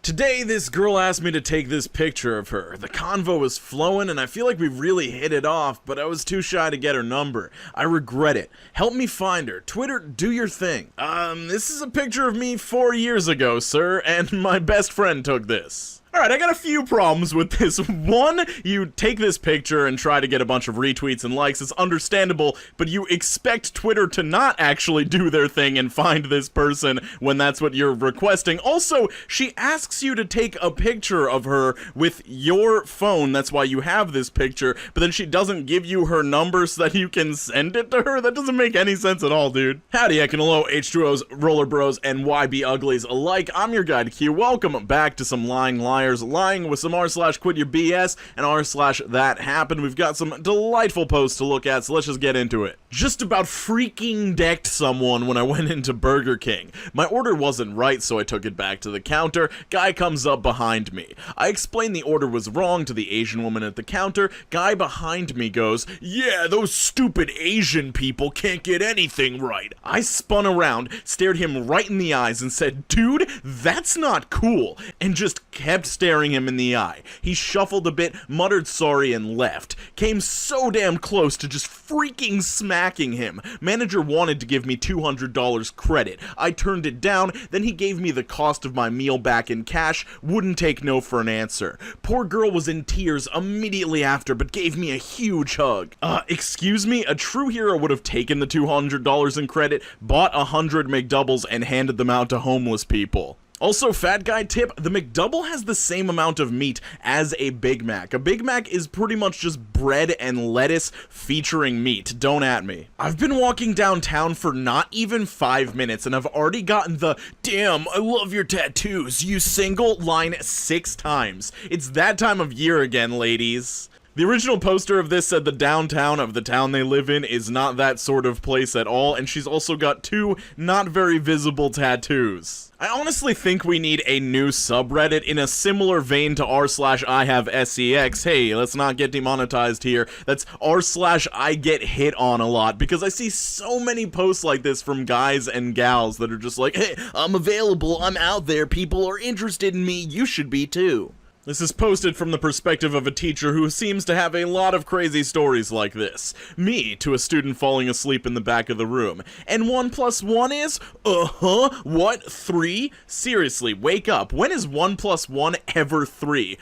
Today, this girl asked me to take this picture of her. The convo was flowing, and I feel like we really hit it off, but I was too shy to get her number. I regret it. Help me find her. Twitter, do your thing. This is a picture of me 4 years ago, sir, and my best friend took this. Alright, I got a few problems with this. One, you take this picture and try to get a bunch of retweets and likes. It's understandable, but you expect Twitter to not actually do their thing and find this person when that's what you're requesting. Also, she asks you to take a picture of her with your phone. That's why you have this picture, but then she doesn't give you her number so that you can send it to her? That doesn't make any sense at all, dude. Howdy, Ekin, hello, H2Os, Roller Bros, and YB Uglies alike. I'm your guide Q. Welcome back to some Lying Lying with some r/quityourBS and r/thathappened. We've got some delightful posts to look at, so let's just get into it. Just about freaking decked someone when I went into Burger King. My order wasn't right, so I took it back to the counter. Guy comes up behind me. I explained the order was wrong to the Asian woman at the counter. Guy behind me goes, "Yeah, those stupid Asian people can't get anything right." I spun around, stared him right in the eyes and said, "Dude, that's not cool," and just kept staring him in the eye. He shuffled a bit, muttered sorry, and left. Came so damn close to just freaking smacking him. Manager wanted to give me $200 credit. I turned it down, then he gave me the cost of my meal back in cash, wouldn't take no for an answer. Poor girl was in tears immediately after, but gave me a huge hug. Excuse me? A true hero would have taken the $200 in credit, bought 100 McDoubles, and handed them out to homeless people. Also, fat guy tip, the McDouble has the same amount of meat as a Big Mac. A Big Mac is pretty much just bread and lettuce featuring meat. Don't at me. I've been walking downtown for not even 5 minutes and I've already gotten the "damn, I love your tattoos, you single" line 6 times. It's that time of year again, ladies. The original poster of this said the downtown of the town they live in is not that sort of place at all, and she's also got 2 not very visible tattoos. I honestly think we need a new subreddit in a similar vein to r/IHaveSEX. Hey, let's not get demonetized here. That's r/IGetHitOn a lot, because I see so many posts like this from guys and gals that are just like, "Hey, I'm available, I'm out there, people are interested in me, you should be too." This is posted from the perspective of a teacher who seems to have a lot of crazy stories like this. Me, to a student falling asleep in the back of the room. And 1 + 1 is? What? 3? Seriously, wake up. When is 1 + 1 ever 3?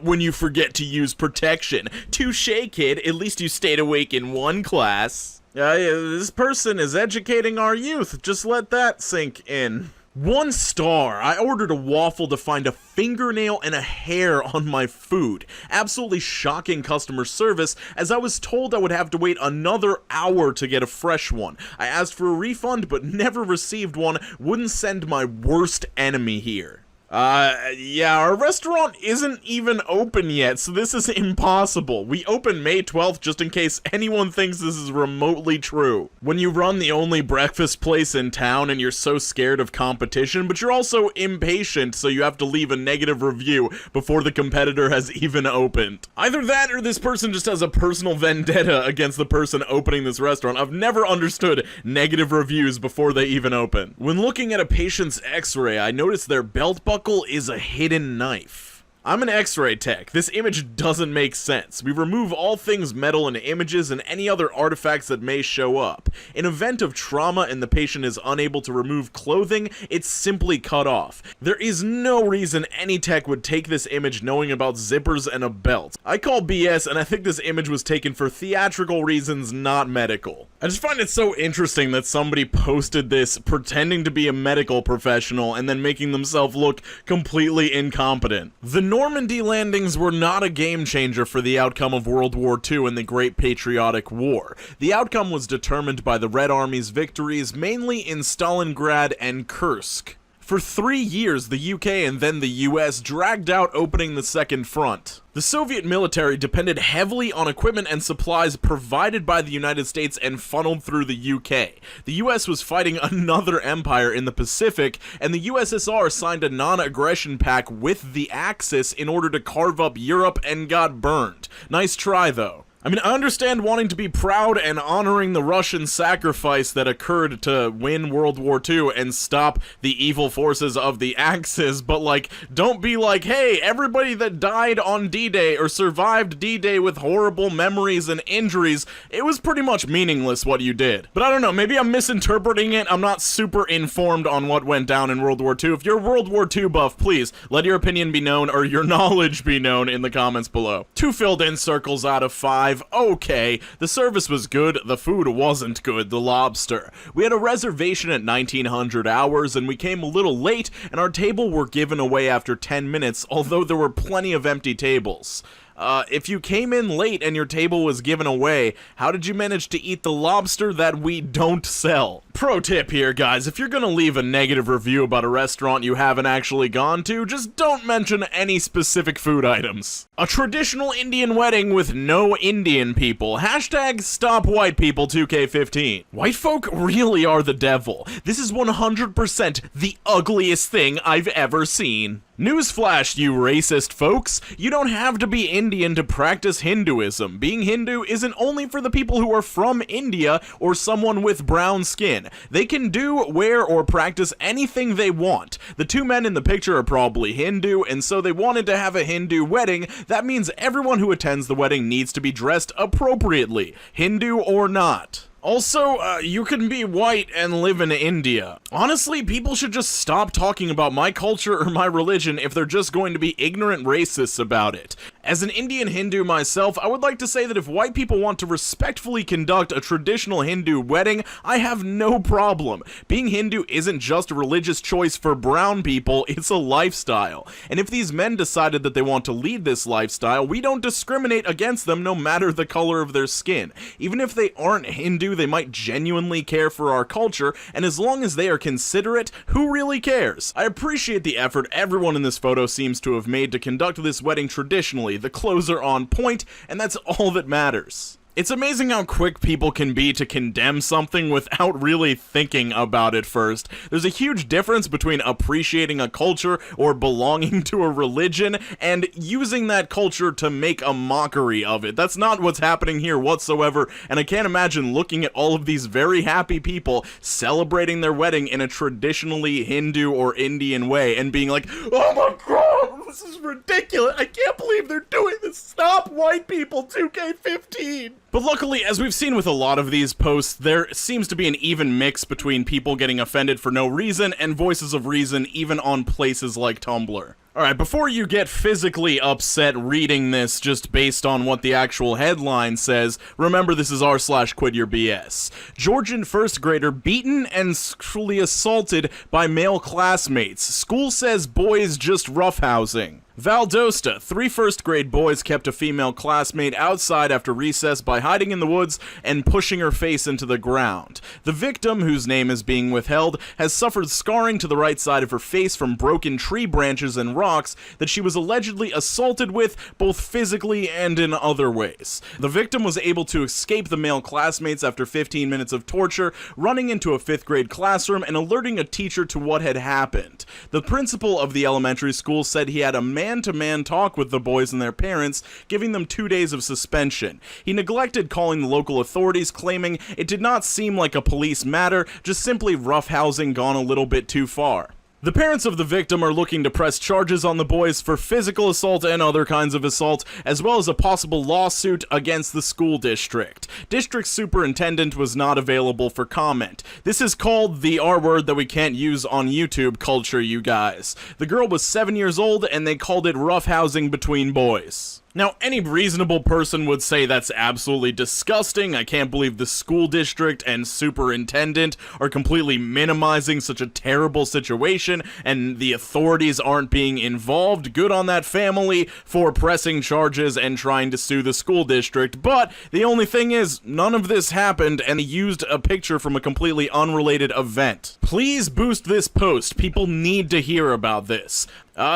When you forget to use protection. Touché, kid, at least you stayed awake in 1 class. This person is educating our youth. Just let that sink in. 1 star. I ordered a waffle to find a fingernail and a hair on my food. Absolutely shocking customer service, as I was told I would have to wait another hour to get a fresh one. I asked for a refund, but never received one. Wouldn't send my worst enemy here. Yeah, our restaurant isn't even open yet, so this is impossible. We open May 12th just in case anyone thinks this is remotely true. When you run the only breakfast place in town and you're so scared of competition, but you're also impatient, so you have to leave a negative review before the competitor has even opened. Either that or this person just has a personal vendetta against the person opening this restaurant. I've never understood negative reviews before they even open. When looking at a patient's x-ray, I noticed their belt buckle is a hidden knife. I'm an x-ray tech. This image doesn't make sense. We remove all things metal in images and any other artifacts that may show up. In event of trauma and the patient is unable to remove clothing, it's simply cut off. There is no reason any tech would take this image knowing about zippers and a belt. I call BS, and I think this image was taken for theatrical reasons, not medical. I just find it so interesting that somebody posted this pretending to be a medical professional and then making themselves look completely incompetent. The Normandy landings were not a game changer for the outcome of World War II and the Great Patriotic War. The outcome was determined by the Red Army's victories mainly in Stalingrad and Kursk. For 3 years, the UK and then the US dragged out opening the Second Front. The Soviet military depended heavily on equipment and supplies provided by the United States and funneled through the UK. The US was fighting another empire in the Pacific, and the USSR signed a non-aggression pact with the Axis in order to carve up Europe and got burned. Nice try, though. I mean, I understand wanting to be proud and honoring the Russian sacrifice that occurred to win World War II and stop the evil forces of the Axis, but, like, don't be like, hey, everybody that died on D-Day or survived D-Day with horrible memories and injuries, it was pretty much meaningless what you did. But I don't know, maybe I'm misinterpreting it. I'm not super informed on what went down in World War II. If you're a World War II buff, please let your opinion be known or your knowledge be known in the comments below. 2 filled-in circles out of 5. Okay, the service was good, the food wasn't good, the lobster. We had a reservation at 1900 hours and we came a little late and our table were given away after 10 minutes, although there were plenty of empty tables. If you came in late and your table was given away, how did you manage to eat the lobster that we don't sell? Pro tip here, guys, if you're gonna leave a negative review about a restaurant you haven't actually gone to, just don't mention any specific food items. A traditional Indian wedding with no Indian people. Hashtag stop white people 2K15. White folk really are the devil. This is 100% the ugliest thing I've ever seen. Newsflash, you racist folks. You don't have to be Indian to practice Hinduism. Being Hindu isn't only for the people who are from India or someone with brown skin. They can do, wear, or practice anything they want. The 2 men in the picture are probably Hindu, and so they wanted to have a Hindu wedding. That means everyone who attends the wedding needs to be dressed appropriately, Hindu or not. Also, you can be white and live in India. Honestly, people should just stop talking about my culture or my religion if they're just going to be ignorant racists about it. As an Indian Hindu myself, I would like to say that if white people want to respectfully conduct a traditional Hindu wedding, I have no problem. Being Hindu isn't just a religious choice for brown people, it's a lifestyle. And if these men decided that they want to lead this lifestyle, we don't discriminate against them no matter the color of their skin. Even if they aren't Hindu, they might genuinely care for our culture, and as long as they are considerate, who really cares? I appreciate the effort everyone in this photo seems to have made to conduct this wedding traditionally. The clothes are on point, and that's all that matters. It's amazing how quick people can be to condemn something without really thinking about it first. There's a huge difference between appreciating a culture or belonging to a religion and using that culture to make a mockery of it. That's not what's happening here whatsoever, and I can't imagine looking at all of these very happy people celebrating their wedding in a traditionally Hindu or Indian way and being like, oh my god, this is ridiculous, I can't believe they're doing this, stop white people 2K15. But luckily, as we've seen with a lot of these posts, there seems to be an even mix between people getting offended for no reason and voices of reason even on places like Tumblr. Alright, before you get physically upset reading this just based on what the actual headline says, remember this is r/quitYourBS. Georgian first grader beaten and sexually assaulted by male classmates. School says boys just roughhousing. Valdosta, 3 first-grade boys kept a female classmate outside after recess by hiding in the woods and pushing her face into the ground. The victim, whose name is being withheld, has suffered scarring to the right side of her face from broken tree branches and rocks that she was allegedly assaulted with, both physically and in other ways. The victim was able to escape the male classmates after 15 minutes of torture, running into a 5th-grade classroom and alerting a teacher to what had happened. The principal of the elementary school said he had a man-to-man talk with the boys and their parents, giving them 2 days of suspension. He neglected calling the local authorities, claiming it did not seem like a police matter, just simply roughhousing gone a little bit too far. The parents of the victim are looking to press charges on the boys for physical assault and other kinds of assault, as well as a possible lawsuit against the school district. District superintendent was not available for comment. This is called the R word that we can't use on YouTube culture, you guys. The girl was 7 years old, and they called it roughhousing between boys. Now, any reasonable person would say that's absolutely disgusting. I can't believe the school district and superintendent are completely minimizing such a terrible situation, and the authorities aren't being involved. Good on that family for pressing charges and trying to sue the school district, but the only thing is, none of this happened, and they used a picture from a completely unrelated event. Please boost this post. People need to hear about this.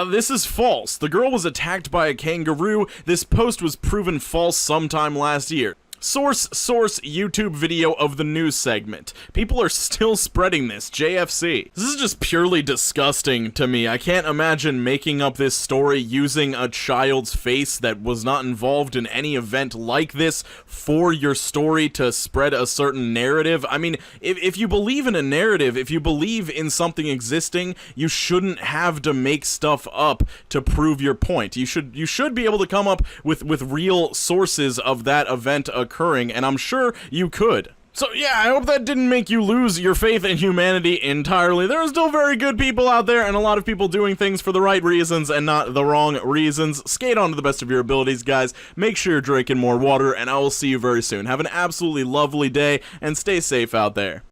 This is false. The girl was attacked by a kangaroo. This post was proven false sometime last year. Source YouTube video of the news segment. People are still spreading this. JFC. This is just purely disgusting to me. I can't imagine making up this story using a child's face that was not involved in any event like this for your story to spread a certain narrative. I mean, if you believe in a narrative, if you believe in something existing, you shouldn't have to make stuff up to prove your point. You should be able to come up with real sources of that event occurring, and I'm sure you could. So yeah, I hope that didn't make you lose your faith in humanity entirely. There are still very good people out there, and a lot of people doing things for the right reasons and not the wrong reasons. Skate on to the best of your abilities, guys. Make sure you're drinking more water, and I will see you very soon. Have an absolutely lovely day, and stay safe out there.